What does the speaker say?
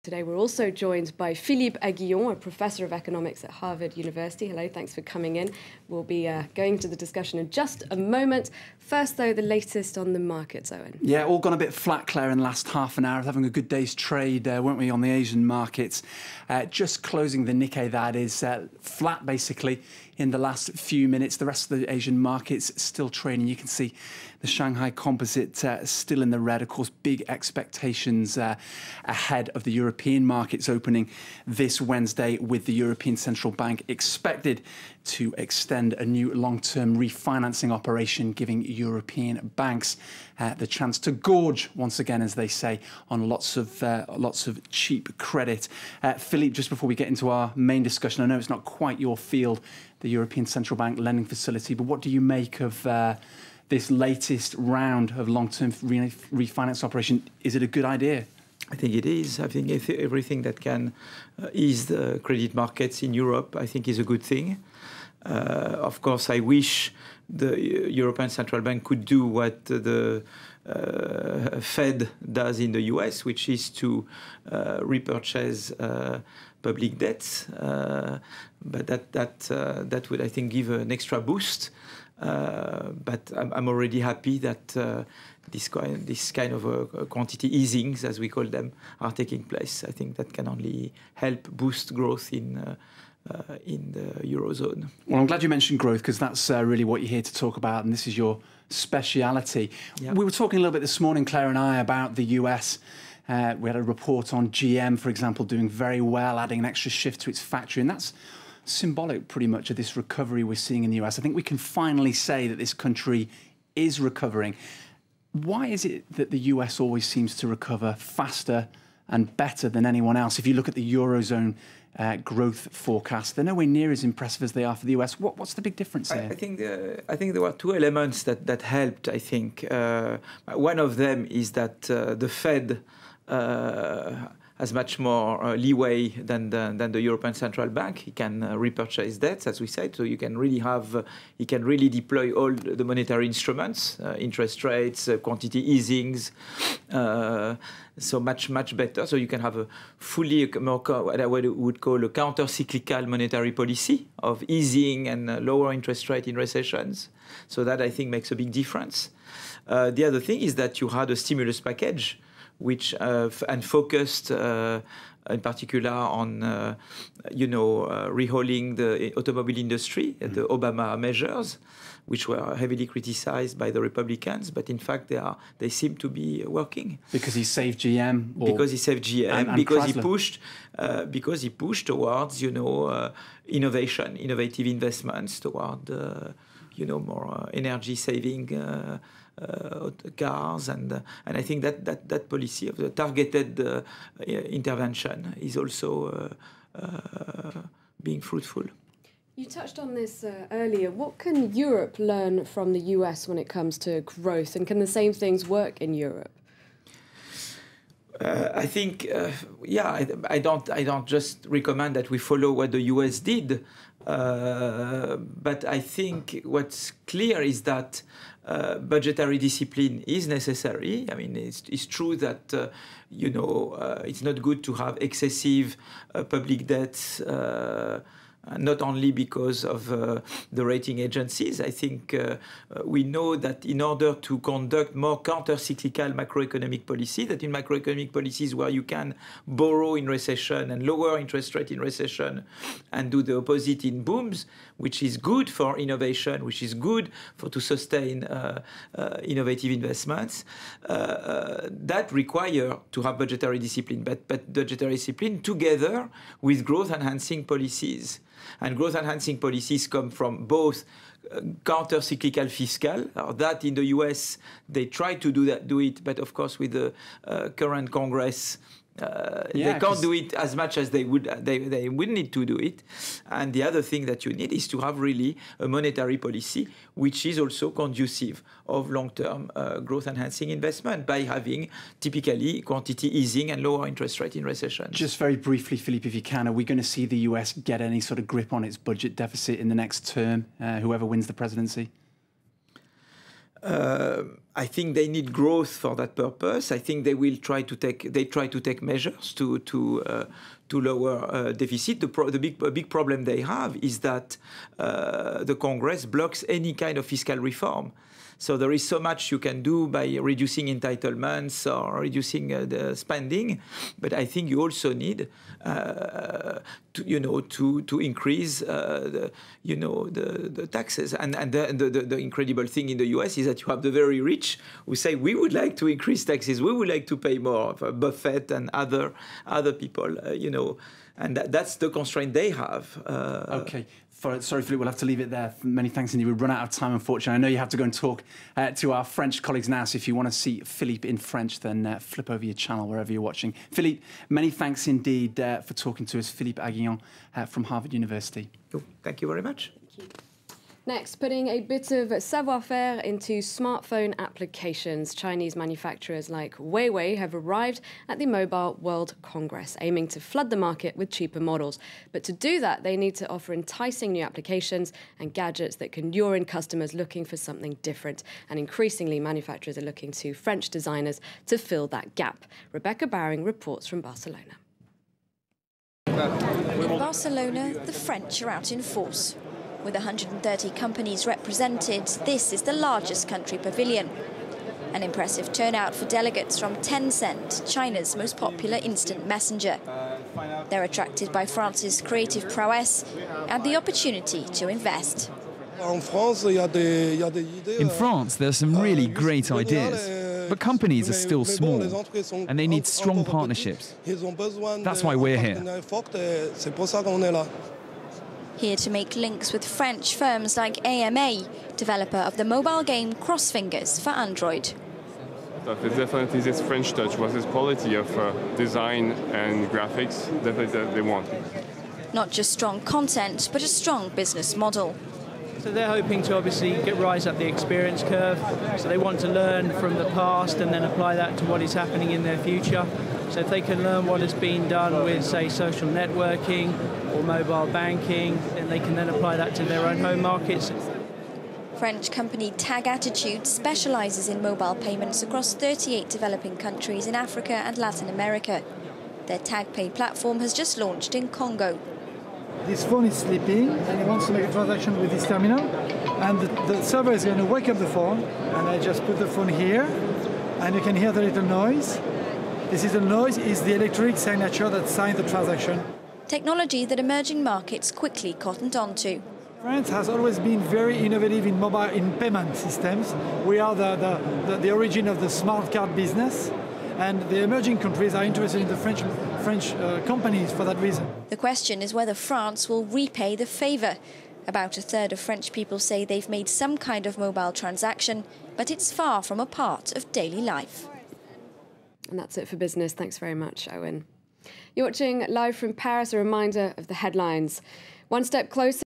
Today we're also joined by Phillippe AGHION, a professor of economics at Harvard University. Hello, thanks for coming in. We'll be going to the discussion in just a moment. First, though, the latest on the markets, Owen. Yeah, all gone a bit flat, Claire, in the last half an hour. Having a good day's trade, weren't we, on the Asian markets? Just closing the Nikkei, that is, flat, basically, in the last few minutes. The rest of the Asian markets still trading. You can see the Shanghai Composite still in the red. Of course, big expectations ahead of the European markets opening this Wednesday, with the European Central Bank expected to extend a new long-term refinancing operation, giving European banks the chance to gorge once again, as they say, on lots of cheap credit. Philippe, just before we get into our main discussion, I know it's not quite your field, the European Central Bank lending facility, but what do you make of this latest round of long-term refinance operation? Is it a good idea? I think it is. I think everything that can ease the credit markets in Europe, I think, is a good thing. Of course, I wish the European Central Bank could do what the Fed does in the US, which is to repurchase public debts. But that would, I think, give an extra boost. But I'm already happy that this kind of quantity easings, as we call them, are taking place. I think that can only help boost growth in the Eurozone. Well, I'm glad you mentioned growth, because that's really what you're here to talk about, and this is your speciality. Yeah. We were talking a little bit this morning, Claire and I, about the US. We had a report on GM, for example, doing very well, adding an extra shift to its factory, and that's symbolic pretty much of this recovery we're seeing in the US. I think we can finally say that this country is recovering. Why is it that the US always seems to recover faster and better than anyone else? If you look at the Eurozone growth forecast, they're nowhere near as impressive as they are for the US. What's the big difference here? I think there were two elements that helped, I think. One of them is that the Fed has much more leeway than the European Central Bank. He can repurchase debts, as we said, so he can really deploy all the monetary instruments, interest rates, quantity easings, so much better. So you can have a fully more what I would call a counter-cyclical monetary policy of easing and lower interest rate in recessions. So that, I think, makes a big difference. The other thing is that you had a stimulus package, which and focused in particular on rehauling the automobile industry, the Obama measures, which were heavily criticized by the Republicans, but in fact they seem to be working. Because he saved GM. Because he saved GM. And because he pushed towards innovative investments, toward more energy saving. Cars, and I think that policy of the targeted intervention is also being fruitful. You touched on this earlier. What can Europe learn from the US when it comes to growth, and can the same things work in Europe? I think, I don't just recommend that we follow what the US did, but I think what's clear is that budgetary discipline is necessary. I mean, it's true that it's not good to have excessive public debts. Not only because of the rating agencies. I think we know that in order to conduct more counter-cyclical macroeconomic policy, that in macroeconomic policies where you can borrow in recession and lower interest rate in recession and do the opposite in booms, which is good for innovation, which is good to sustain innovative investments, that require to have budgetary discipline, but budgetary discipline together with growth-enhancing policies. And growth-enhancing policies come from both counter-cyclical fiscal, that in the US they try to do it, but of course with the current Congress, they can't do it as much as they would need to do it. And the other thing that you need is to have really a monetary policy which is also conducive of long-term growth-enhancing investment by having typically quantity easing and lower interest rate in recession. Just very briefly, Philippe, if you can, are we going to see the US get any sort of grip on its budget deficit in the next term, whoever wins the presidency? I think they need growth for that purpose. I think they will try to take measures to lower deficit. The big problem they have is that the Congress blocks any kind of fiscal reform. So there is so much you can do by reducing entitlements or reducing the spending, but I think you also need to increase the taxes. And the incredible thing in the US is that you have the very rich who say we would like to increase taxes, we would like to pay more for Buffett and other people, and that's the constraint they have. Okay. Sorry, Philippe, we'll have to leave it there. Many thanks indeed. We've run out of time, unfortunately. I know you have to go and talk to our French colleagues now, so if you want to see Philippe in French, then flip over your channel wherever you're watching. Philippe, many thanks indeed for talking to us. Phillippe AGHION from Harvard University. Thank you very much. Thank you. Next, putting a bit of savoir-faire into smartphone applications. Chinese manufacturers like Huawei have arrived at the Mobile World Congress, aiming to flood the market with cheaper models. But to do that, they need to offer enticing new applications and gadgets that can lure in customers looking for something different. And increasingly, manufacturers are looking to French designers to fill that gap. Rebecca Bowring reports from Barcelona. In Barcelona, the French are out in force. With 130 companies represented, this is the largest country pavilion. An impressive turnout for delegates from Tencent, China's most popular instant messenger. They're attracted by France's creative prowess and the opportunity to invest. In France, there are some really great ideas, but companies are still small and they need strong partnerships. That's why we're here. Here to make links with French firms like AMA, developer of the mobile game Crossfingers for Android. It's definitely this French touch, with this quality of design and graphics, definitely that they want. Not just strong content, but a strong business model. So they're hoping to obviously rise up the experience curve. So they want to learn from the past and then apply that to what is happening in their future. So if they can learn what has been done with, say, social networking or mobile banking, then they can then apply that to their own home markets. French company Tag Attitude specializes in mobile payments across 38 developing countries in Africa and Latin America. Their Tag Pay platform has just launched in Congo. This phone is sleeping and it wants to make a transaction with this terminal, and the server is going to wake up the phone, and I just put the phone here and you can hear the little noise. This is the noise, is the electronic signature that signed the transaction. Technology that emerging markets quickly cottoned onto. France has always been very innovative in payment systems. We are the origin of the smart card business, and the emerging countries are interested in the French companies for that reason. The question is whether France will repay the favour. About a third of French people say they've made some kind of mobile transaction, but it's far from a part of daily life. And that's it for business. Thanks very much, Owen. You're watching live from Paris, a reminder of the headlines. One step closer